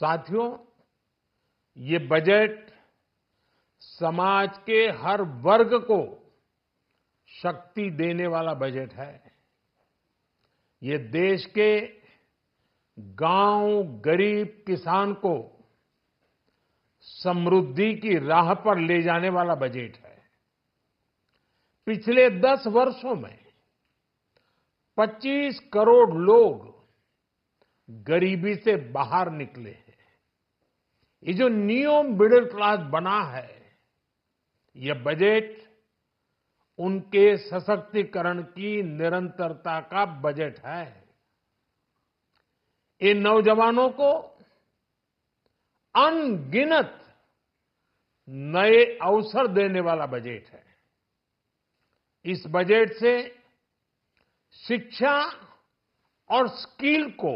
साथियों, ये बजट समाज के हर वर्ग को शक्ति देने वाला बजट है। ये देश के गांव, गरीब किसान को समृद्धि की राह पर ले जाने वाला बजट है। पिछले 10 वर्षों में 25 करोड़ लोग गरीबी से बाहर निकले हैं। ये जो न्यू मिडिल क्लास बना है, यह बजट उनके सशक्तिकरण की निरंतरता का बजट है। ये नौजवानों को अनगिनत नए अवसर देने वाला बजट है। इस बजट से शिक्षा और स्किल को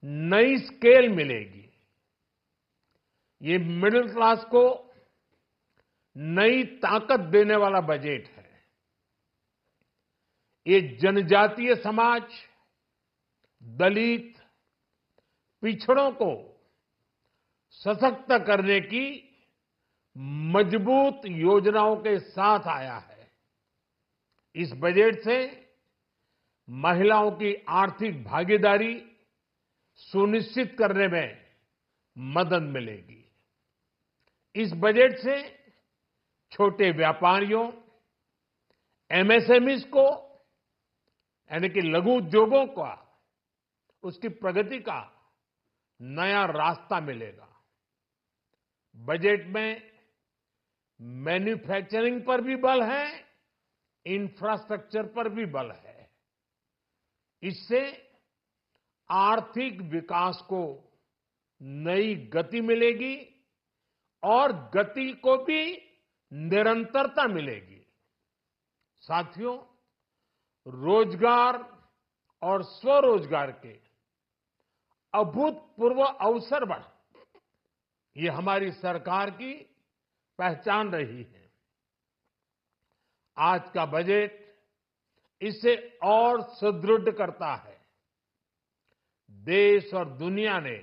नई स्केल मिलेगी। ये मिडिल क्लास को नई ताकत देने वाला बजट है। ये जनजातीय समाज, दलित, पिछड़ों को सशक्त करने की मजबूत योजनाओं के साथ आया है। इस बजट से महिलाओं की आर्थिक भागीदारी सुनिश्चित करने में मदद मिलेगी। इस बजट से छोटे व्यापारियों, एमएसएमईज को, यानी कि लघु उद्योगों का, उसकी प्रगति का नया रास्ता मिलेगा। बजट में मैन्युफैक्चरिंग पर भी बल है, इंफ्रास्ट्रक्चर पर भी बल है। इससे आर्थिक विकास को नई गति मिलेगी और गति को भी निरंतरता मिलेगी। साथियों, रोजगार और स्वरोजगार के अभूतपूर्व अवसर बढ़, ये हमारी सरकार की पहचान रही है। आज का बजट इसे और सुदृढ़ करता है। देश और दुनिया ने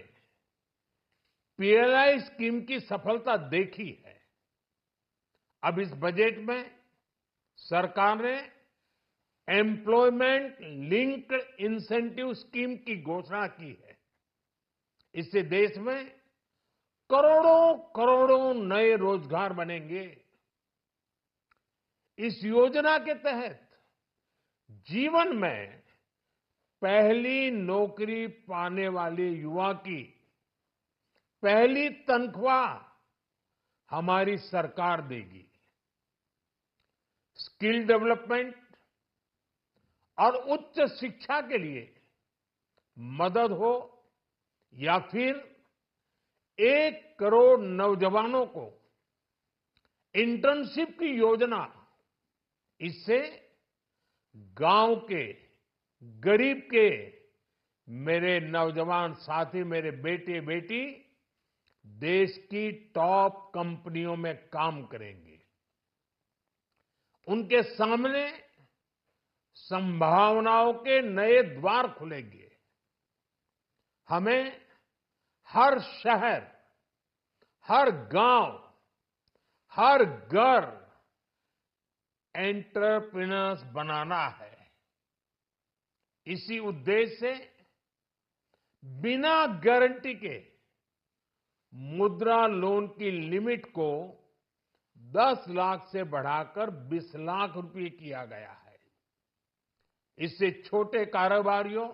पीएलआई स्कीम की सफलता देखी है। अब इस बजट में सरकार ने एम्प्लॉयमेंट लिंक्ड इंसेंटिव स्कीम की घोषणा की है। इससे देश में करोड़ों करोड़ों नए रोजगार बनेंगे। इस योजना के तहत जीवन में पहली नौकरी पाने वाले युवा की पहली तनख्वाह हमारी सरकार देगी। स्किल डेवलपमेंट और उच्च शिक्षा के लिए मदद हो या फिर 1 करोड़ नौजवानों को इंटर्नशिप की योजना, इससे गांव के, गरीब के मेरे नौजवान साथी, मेरे बेटे बेटी देश की टॉप कंपनियों में काम करेंगे। उनके सामने संभावनाओं के नए द्वार खुलेंगे। हमें हर शहर, हर गांव, हर घर एंटरप्रेन्योर्स बनाना है। इसी उद्देश्य से बिना गारंटी के मुद्रा लोन की लिमिट को 10 लाख से बढ़ाकर 20 लाख रुपए किया गया है। इससे छोटे कारोबारियों,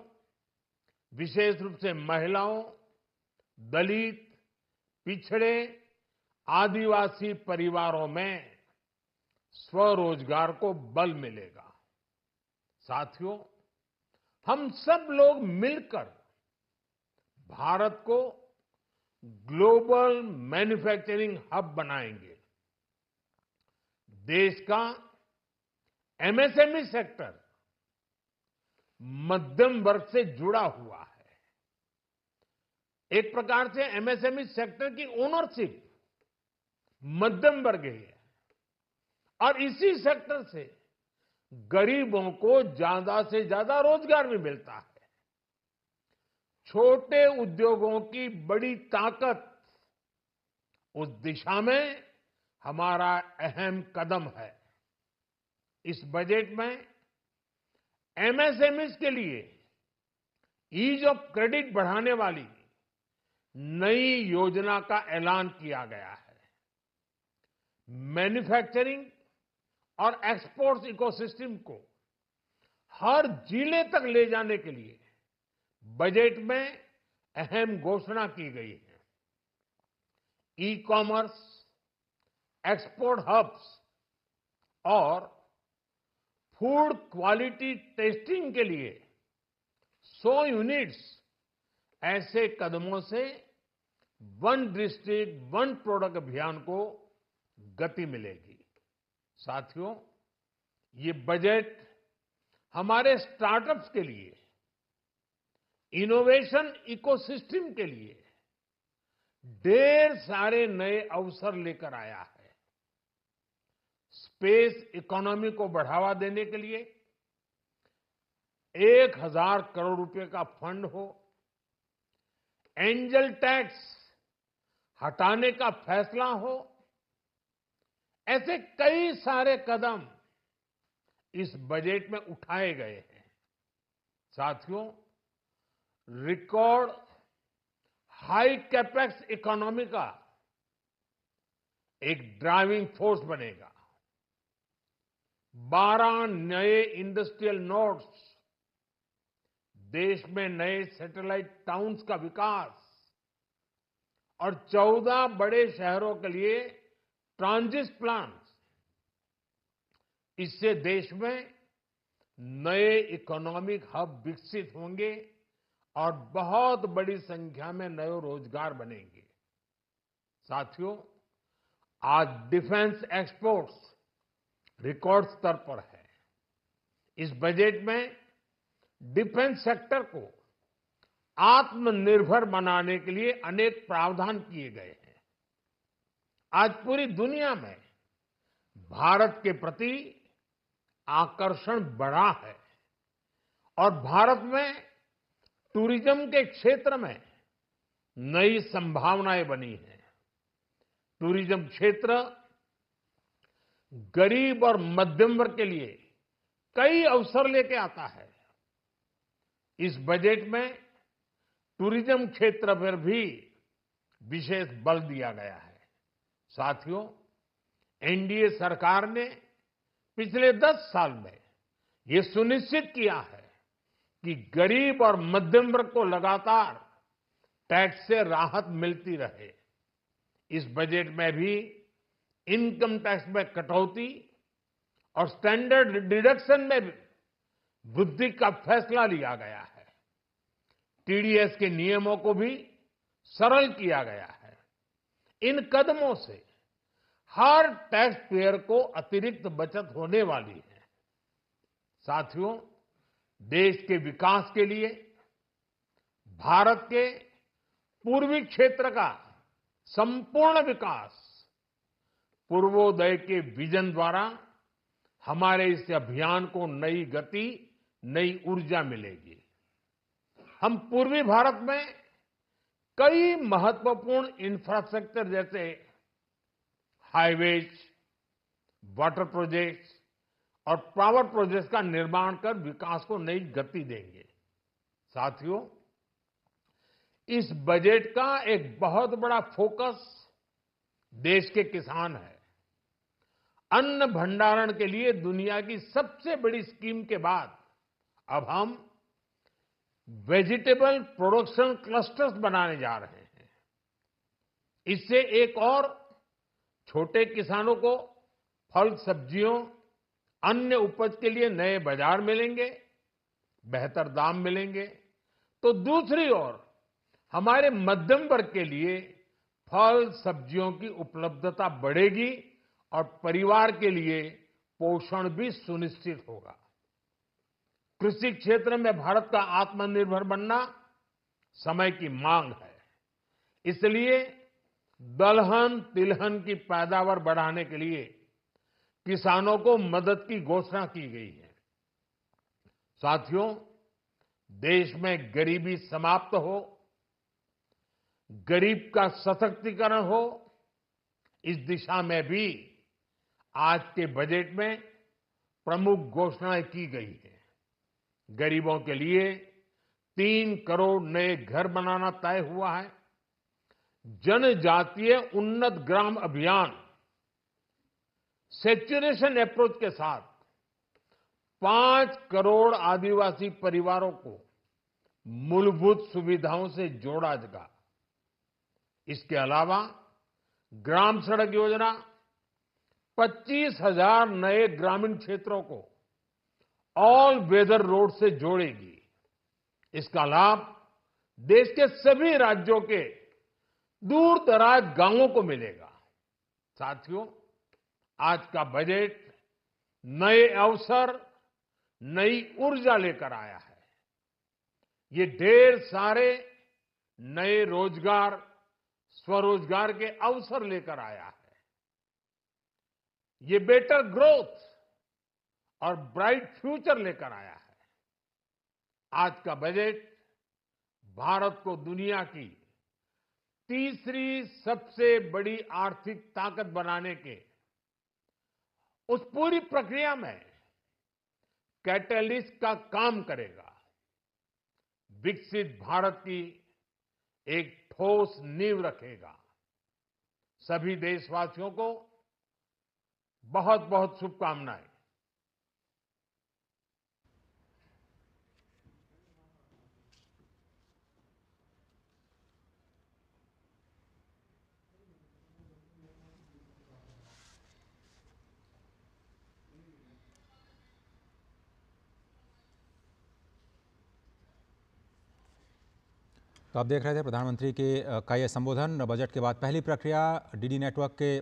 विशेष रूप से महिलाओं, दलित, पिछड़े, आदिवासी परिवारों में स्वरोजगार को बल मिलेगा। साथियों, हम सब लोग मिलकर भारत को ग्लोबल मैन्युफैक्चरिंग हब बनाएंगे। देश का एमएसएमई सेक्टर मध्यम वर्ग से जुड़ा हुआ है। एक प्रकार से एमएसएमई सेक्टर की ओनरशिप मध्यम वर्ग है और इसी सेक्टर से गरीबों को ज्यादा से ज्यादा रोजगार भी मिलता है। छोटे उद्योगों की बड़ी ताकत, उस दिशा में हमारा अहम कदम है। इस बजट में एमएसएमईज के लिए ईज ऑफ क्रेडिट बढ़ाने वाली नई योजना का ऐलान किया गया है। मैन्युफैक्चरिंग और एक्सपोर्ट्स इकोसिस्टम को हर जिले तक ले जाने के लिए बजट में अहम घोषणा की गई है। ई कॉमर्स, एक्सपोर्ट हब्स और फूड क्वालिटी टेस्टिंग के लिए 100 यूनिट्स, ऐसे कदमों से वन डिस्ट्रिक्ट वन प्रोडक्ट अभियान को गति मिलेगी। साथियों, ये बजट हमारे स्टार्टअप्स के लिए, इनोवेशन इकोसिस्टम के लिए ढेर सारे नए अवसर लेकर आया है। स्पेस इकोनॉमी को बढ़ावा देने के लिए 1000 करोड़ रुपए का फंड हो, एंजल टैक्स हटाने का फैसला हो, ऐसे कई सारे कदम इस बजट में उठाए गए हैं। साथियों, रिकॉर्ड हाई कैपेक्स इकोनॉमी का एक ड्राइविंग फोर्स बनेगा। 12 नए इंडस्ट्रियल नोड्स, देश में नए सैटेलाइट टाउन्स का विकास और 14 बड़े शहरों के लिए ट्रांजिट प्लान्स, इससे देश में नए इकोनॉमिक हब विकसित होंगे और बहुत बड़ी संख्या में नए रोजगार बनेंगे। साथियों, आज डिफेंस एक्सपोर्ट्स रिकॉर्ड स्तर पर है। इस बजट में डिफेंस सेक्टर को आत्मनिर्भर बनाने के लिए अनेक प्रावधान किए गए हैं। आज पूरी दुनिया में भारत के प्रति आकर्षण बढ़ा है और भारत में टूरिज्म के क्षेत्र में नई संभावनाएं बनी हैं। टूरिज्म क्षेत्र गरीब और मध्यम वर्ग के लिए कई अवसर लेके आता है। इस बजट में टूरिज्म क्षेत्र पर भी विशेष बल दिया गया है। साथियों, एनडीए सरकार ने पिछले 10 साल में ये सुनिश्चित किया है कि गरीब और मध्यम वर्ग को लगातार टैक्स से राहत मिलती रहे। इस बजट में भी इनकम टैक्स में कटौती और स्टैंडर्ड डिडक्शन में वृद्धि का फैसला लिया गया है। टीडीएस के नियमों को भी सरल किया गया है। इन कदमों से हर टैक्स पेयर को अतिरिक्त बचत होने वाली है। साथियों, देश के विकास के लिए भारत के पूर्वी क्षेत्र का संपूर्ण विकास पूर्वोदय के विजन द्वारा हमारे इस अभियान को नई गति, नई ऊर्जा मिलेगी। हम पूर्वी भारत में कई महत्वपूर्ण इंफ्रास्ट्रक्चर जैसे हाईवेज, वाटर प्रोजेक्ट्स और पावर प्रोजेक्ट्स का निर्माण कर विकास को नई गति देंगे। साथियों, इस बजट का एक बहुत बड़ा फोकस देश के किसान है। अन्न भंडारण के लिए दुनिया की सबसे बड़ी स्कीम के बाद अब हम वेजिटेबल प्रोडक्शन क्लस्टर्स बनाने जा रहे हैं। इससे एक और छोटे किसानों को फल, सब्जियों, अन्य उपज के लिए नए बाजार मिलेंगे, बेहतर दाम मिलेंगे। तो दूसरी ओर हमारे मध्यम वर्ग के लिए फल, सब्जियों की उपलब्धता बढ़ेगी और परिवार के लिए पोषण भी सुनिश्चित होगा। कृषि क्षेत्र में भारत का आत्मनिर्भर बनना समय की मांग है। इसलिए दलहन, तिलहन की पैदावार बढ़ाने के लिए किसानों को मदद की घोषणा की गई है। साथियों, देश में गरीबी समाप्त हो, गरीब का सशक्तिकरण हो, इस दिशा में भी आज के बजट में प्रमुख घोषणाएं की गई है। गरीबों के लिए 3 करोड़ नए घर बनाना तय हुआ है। जनजातीय उन्नत ग्राम अभियान सैचुरेशन अप्रोच के साथ 5 करोड़ आदिवासी परिवारों को मूलभूत सुविधाओं से जोड़ा जाएगा। इसके अलावा ग्राम सड़क योजना 25,000 नए ग्रामीण क्षेत्रों को ऑल वेदर रोड से जोड़ेगी। इसका लाभ देश के सभी राज्यों के दूर दराज गांवों को मिलेगा। साथियों, आज का बजट नए अवसर, नई ऊर्जा लेकर आया है। ये ढेर सारे नए रोजगार, स्वरोजगार के अवसर लेकर आया है। ये बेटर ग्रोथ और ब्राइट फ्यूचर लेकर आया है। आज का बजट भारत को दुनिया की तीसरी सबसे बड़ी आर्थिक ताकत बनाने के उस पूरी प्रक्रिया में कैटलिस्ट का काम करेगा। विकसित भारत की एक ठोस नींव रखेगा। सभी देशवासियों को बहुत बहुत शुभकामनाएं। तो आप देख रहे थे प्रधानमंत्री का यह संबोधन। बजट के बाद पहली प्रक्रिया डीडी नेटवर्क के